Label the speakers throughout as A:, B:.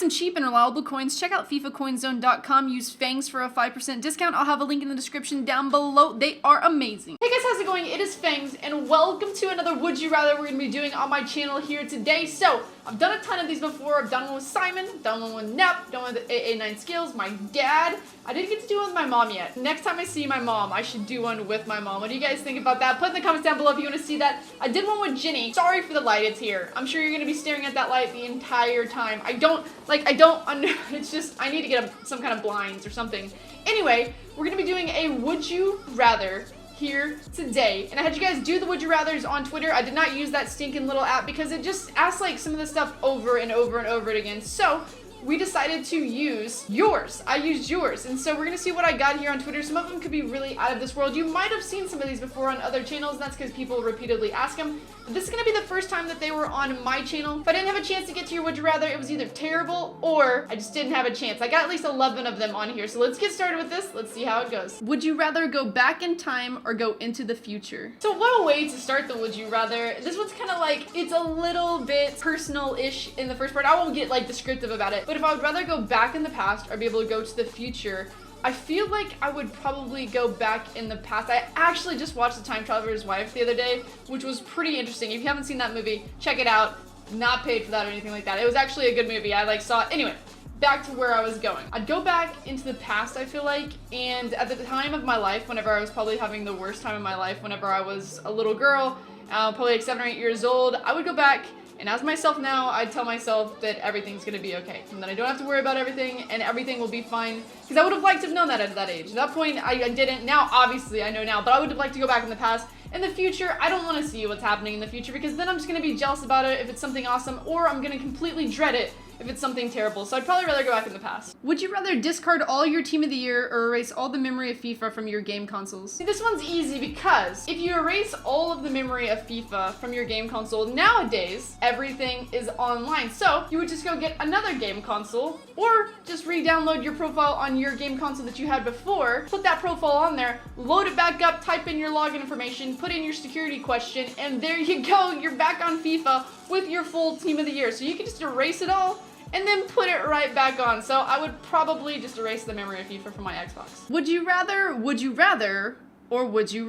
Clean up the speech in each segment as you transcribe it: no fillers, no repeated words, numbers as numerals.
A: some cheap and reliable coins, check out FIFACoinZone.com. Use Fangs for a 5% discount. I'll have a link in the description down below. They are amazing. Hey guys, how's it going? It is Fangs, and welcome to another Would You Rather we're going to be doing on my channel here today. So, I've done a ton of these before. I've done one with Simon, done one with Nep, done one with AA9 Skills, my dad. I didn't get to do one with my mom yet. Next time I see my mom, I should do one with my mom. What do you guys think about that? Put in the comments down below if you want to see that. I did one with Ginny. Sorry for the light, it's here. I'm sure you're going to be staring at that light the entire time. It's just, I need to get some kind of blinds or something. Anyway, we're going to be doing a Would You Rather here today, and I had you guys do the Would You Rathers on Twitter. I did not use that stinking little app because it just asks like some of the stuff over and over and over again. So we decided to use yours. I used yours, and so we're gonna see what I got here on Twitter. Some of them could be really out of this world. You might have seen some of these before on other channels, and that's because people repeatedly ask them. But this is gonna be the first time that they were on my channel. If I didn't have a chance to get to your Would You Rather, it was either terrible or I just didn't have a chance. I got at least 11 of them on here, so let's get started with this. Let's see how it goes. Would you rather go back in time or go into the future? So what a way to start the Would You Rather. This one's kind of like, it's a little bit personal-ish in the first part. I won't get like descriptive about it, but if I would rather go back in the past or be able to go to the future, I feel like I would probably go back in the past. I actually just watched The Time Traveler's Wife the other day, which was pretty interesting. If you haven't seen that movie, check it out. Not paid for that or anything like that. It was actually a good movie. I saw it. Anyway, back to where I was going. I'd go back into the past, I feel like, and at the time of my life, whenever I was probably having the worst time of my life, whenever I was a little girl, probably like 7 or 8 years old, I would go back. And as myself now, I'd tell myself that everything's gonna be okay, and that I don't have to worry about everything, and everything will be fine. Because I would have liked to have known that at that age. At that point, I didn't. Now, obviously, I know now, but I would have liked to go back in the past. In the future, I don't want to see what's happening in the future, because then I'm just gonna be jealous about it if it's something awesome, or I'm gonna completely dread it if it's something terrible. So I'd probably rather go back in the past. Would you rather discard all your Team of the Year or erase all the memory of FIFA from your game consoles? See, this one's easy because if you erase all of the memory of FIFA from your game console, nowadays, everything is online. So you would just go get another game console or just re-download your profile on your game console that you had before, put that profile on there, load it back up, type in your login information, put in your security question, and there you go, you're back on FIFA with your full Team of the Year. So you can just erase it all and then put it right back on. So I would probably just erase the memory of FIFA from my Xbox. Would you rather, or would you rather? Would you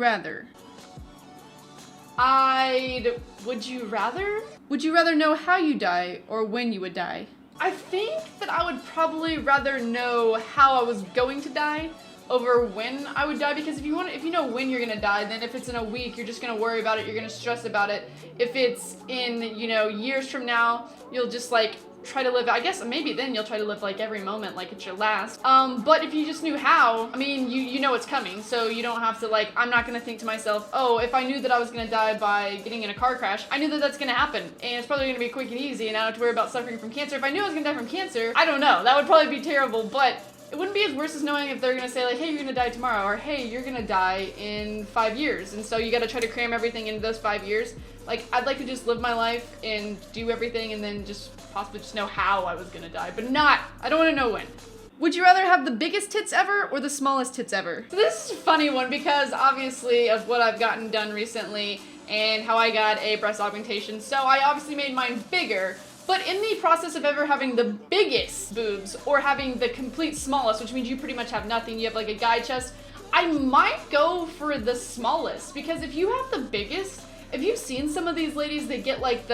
A: rather? Would you rather know how you die or when you would die? I think that I would probably rather know how I was going to die over when I would die, because if you know when you're gonna die, then if it's in a week, you're just gonna worry about it, you're gonna stress about it. If it's in, years from now, you'll just like try to live, I guess maybe then you'll try to live like every moment like it's your last. But if you just knew how, I mean, you know it's coming, so you don't have to like, I'm not gonna think to myself, oh, if I knew that I was gonna die by getting in a car crash, I knew that that's gonna happen, and it's probably gonna be quick and easy, and I don't have to worry about suffering from cancer. If I knew I was gonna die from cancer, I don't know, that would probably be terrible, but it wouldn't be as worse as knowing if they're gonna say like, hey, you're gonna die tomorrow, or hey, you're gonna die in 5 years, and so you gotta try to cram everything into those 5 years. Like, I'd like to just live my life and do everything and then just possibly just know how I was gonna die, but I don't wanna know when. Would you rather have the biggest tits ever or the smallest tits ever? So this is a funny one because obviously of what I've gotten done recently and how I got a breast augmentation, so I obviously made mine bigger. But in the process of ever having the biggest boobs or having the complete smallest, which means you pretty much have nothing, you have like a guy chest, I might go for the smallest, because if you have the biggest, if you've seen some of these ladies that get like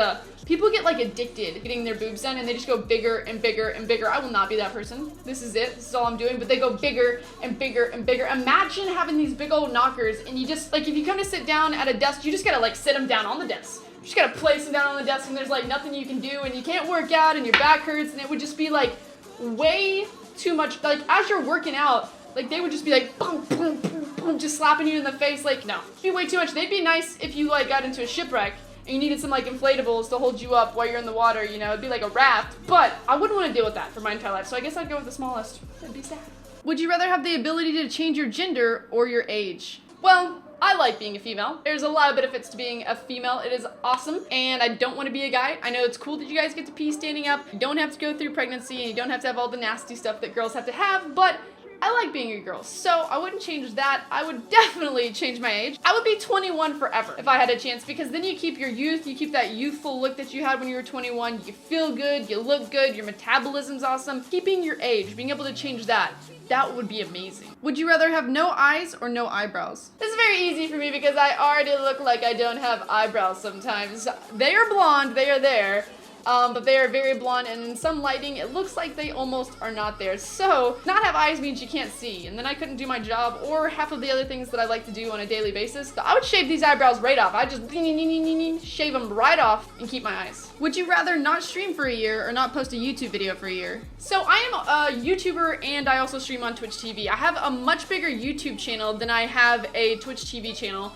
A: people get like addicted getting their boobs done and they just go bigger and bigger and bigger. I will not be that person. This is it. This is all I'm doing, but they go bigger and bigger and bigger. Imagine having these big old knockers and you just, like if you come to sit down at a desk, you just gotta like sit them down on the desk. You just gotta place them down on the desk and there's like nothing you can do and you can't work out and your back hurts, and it would just be like way too much. Like as you're working out, like they would just be like boom, boom, boom, boom, just slapping you in the face. Like no, it'd be way too much. They'd be nice if you like got into a shipwreck and you needed some like inflatables to hold you up while you're in the water, it'd be like a raft, but I wouldn't want to deal with that for my entire life. So I guess I'd go with the smallest. That'd be sad. Would you rather have the ability to change your gender or your age? Well, I like being a female. There's a lot of benefits to being a female. It is awesome, and I don't want to be a guy. I know it's cool that you guys get to pee standing up. You don't have to go through pregnancy, and you don't have to have all the nasty stuff that girls have to have, but I like being a girl, so I wouldn't change that. I would definitely change my age. I would be 21 forever if I had a chance, because then you keep your youth, you keep that youthful look that you had when you were 21, you feel good, you look good, your metabolism's awesome. Keeping your age, being able to change that would be amazing. Would you rather have no eyes or no eyebrows? This is very easy for me because I already look like I don't have eyebrows sometimes. They are blonde, they are there. But they are very blonde, and in some lighting, it looks like they almost are not there. So, not have eyes means you can't see, and then I couldn't do my job or half of the other things that I like to do on a daily basis. So I would shave these eyebrows right off. I just shave them right off and keep my eyes. Would you rather not stream for a year or not post a YouTube video for a year? So I am a YouTuber and I also stream on Twitch TV. I have a much bigger YouTube channel than I have a Twitch TV channel.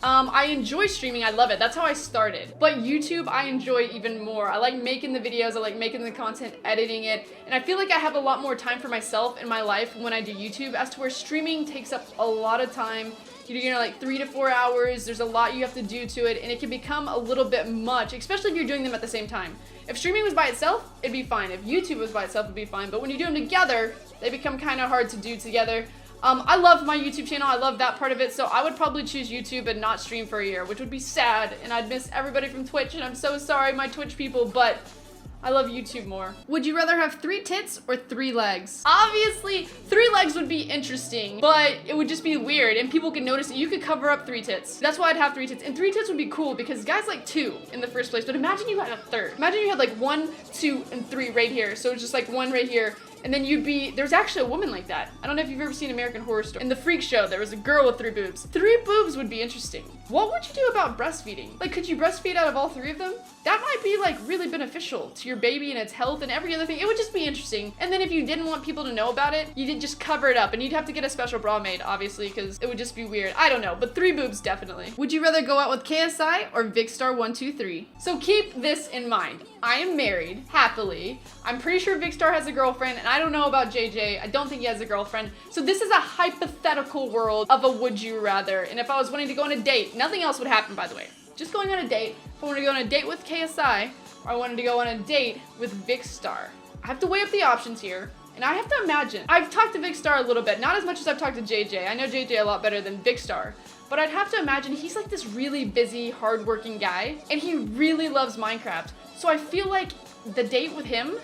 A: I enjoy streaming, I love it. That's how I started. But YouTube, I enjoy even more. I like making the videos, I like making the content, editing it, and I feel like I have a lot more time for myself in my life when I do YouTube, as to where streaming takes up a lot of time. You know, like 3 to 4 hours, there's a lot you have to do to it, and it can become a little bit much, especially if you're doing them at the same time. If streaming was by itself, it'd be fine. If YouTube was by itself, it'd be fine. But when you do them together, they become kind of hard to do together. I love my YouTube channel, I love that part of it, so I would probably choose YouTube and not stream for a year, which would be sad, and I'd miss everybody from Twitch, and I'm so sorry, my Twitch people, but I love YouTube more. Would you rather have 3 tits or 3 legs? Obviously, 3 legs would be interesting, but it would just be weird, and people could notice it. You could cover up 3 tits. That's why I'd have 3 tits, and 3 tits would be cool, because guys like 2 in the first place, but imagine you had a 3rd. Imagine you had like 1, 2, and 3 right here, so it's just like 1 right here, and then you'd be, there's actually a woman like that. I don't know if you've ever seen American Horror Story. In the Freak Show, there was a girl with 3 boobs. 3 boobs would be interesting. What would you do about breastfeeding? Like, could you breastfeed out of all 3 of them? That might be like really beneficial to your baby and its health and every other thing. It would just be interesting. And then if you didn't want people to know about it, you did just cover it up, and you'd have to get a special bra made, obviously, because it would just be weird. I don't know, but 3 boobs definitely. Would you rather go out with KSI or Vikkstar 123? So keep this in mind. I am married, happily. I'm pretty sure Vikkstar has a girlfriend, and I don't know about JJ. I don't think he has a girlfriend. So this is a hypothetical world of a would you rather. And if I was wanting to go on a date, nothing else would happen, by the way. Just going on a date. If I wanted to go on a date with KSI, or I wanted to go on a date with Vikkstar. I have to weigh up the options here. And I have to imagine, I've talked to Vikkstar a little bit, not as much as I've talked to JJ. I know JJ a lot better than Vikkstar. But I'd have to imagine he's like this really busy, hardworking guy, and he really loves Minecraft. So I feel like the date with him,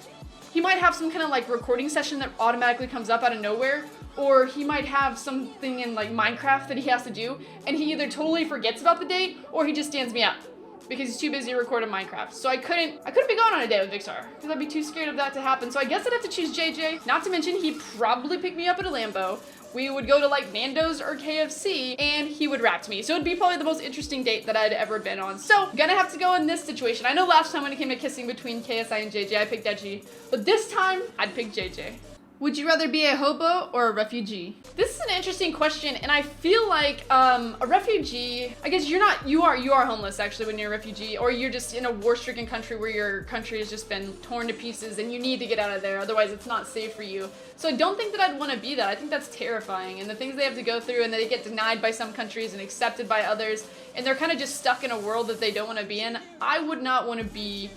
A: he might have some kind of like recording session that automatically comes up out of nowhere, or he might have something in like Minecraft that he has to do, and he either totally forgets about the date, or he just stands me up because he's too busy recording Minecraft. So I couldn't be going on a date with Vikkstar because I'd be too scared of that to happen. So I guess I'd have to choose JJ. Not to mention, he'd probably pick me up at a Lambo. We would go to like Nando's or KFC, and he would rap to me. So it'd be probably the most interesting date that I'd ever been on. So gonna have to go in this situation. I know last time when it came to kissing between KSI and JJ, I picked Edgy, but this time I'd pick JJ. Would you rather be a hobo or a refugee? This is an interesting question, and I feel like a refugee, I guess you are homeless actually when you're a refugee, or you're just in a war-stricken country where your country has just been torn to pieces and you need to get out of there, otherwise it's not safe for you. So I don't think that I'd want to be that. I think that's terrifying, and the things they have to go through, and they get denied by some countries and accepted by others, and they're kind of just stuck in a world that they don't want to be in. I would not want to be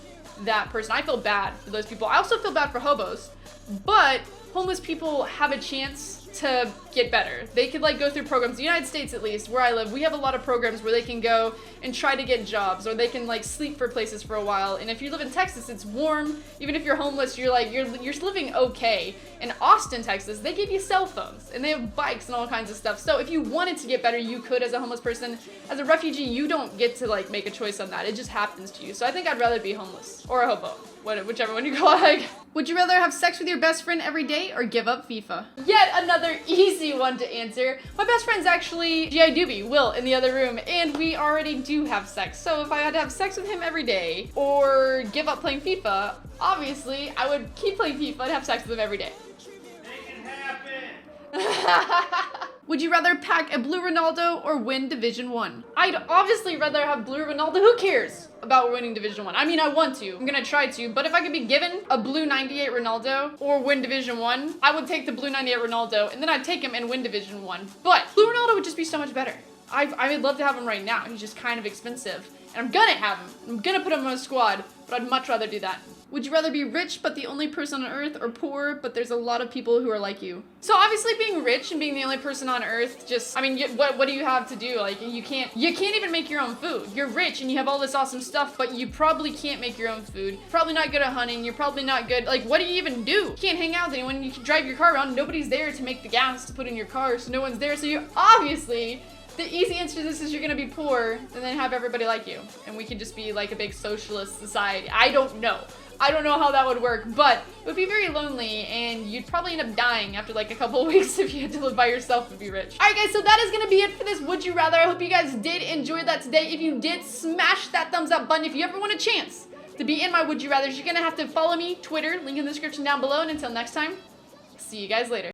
A: that person. I feel bad for those people. I also feel bad for hobos, but homeless people have a chance to get better. They could like go through programs. The United States, at least where I live, we have a lot of programs where they can go and try to get jobs, or they can like sleep for places for a while. And if you live in Texas, it's warm. Even if you're homeless, you're living okay. In Austin, Texas, they give you cell phones and they have bikes and all kinds of stuff. So if you wanted to get better, you could as a homeless person. As a refugee, you don't get to like make a choice on that. It just happens to you. So I think I'd rather be homeless or a hobo. Whichever one you go like. Would you rather have sex with your best friend every day or give up FIFA? Yet another easy one to answer. My best friend's actually G.I. Doobie, Will, in the other room, and we already do have sex. So if I had to have sex with him every day or give up playing FIFA, obviously I would keep playing FIFA and have sex with him every day.
B: Make it happen!
A: Would you rather pack a blue Ronaldo or win Division 1? I'd obviously rather have blue Ronaldo. Who cares about winning Division 1? I mean, I want to. I'm gonna try to. But if I could be given a blue 98 Ronaldo or win Division 1, I would take the blue 98 Ronaldo, and then I'd take him and win Division 1. But blue Ronaldo would just be so much better. I would love to have him right now. He's just kind of expensive. And I'm gonna have him. I'm gonna put him on a squad, but I'd much rather do that. Would you rather be rich but the only person on earth, or poor but there's a lot of people who are like you? So obviously being rich and being the only person on earth, just, I mean, what do you have to do? Like, you can't even make your own food. You're rich and you have all this awesome stuff, but you probably can't make your own food. Probably not good at hunting. You're probably not good. Like, what do you even do? You can't hang out with anyone. You can drive your car around. Nobody's there to make the gas to put in your car, so no one's there. So you obviously, the easy answer to this is you're gonna be poor and then have everybody like you. And we can just be like a big socialist society. I don't know. I don't know how that would work, but it would be very lonely and you'd probably end up dying after like a couple of weeks if you had to live by yourself and be rich. All right, guys, so that is gonna be it for this Would You Rather. I hope you guys did enjoy that today. If you did, smash that thumbs up button. If you ever want a chance to be in my Would You Rathers, you're gonna have to follow me, Twitter, link in the description down below. And until next time, see you guys later.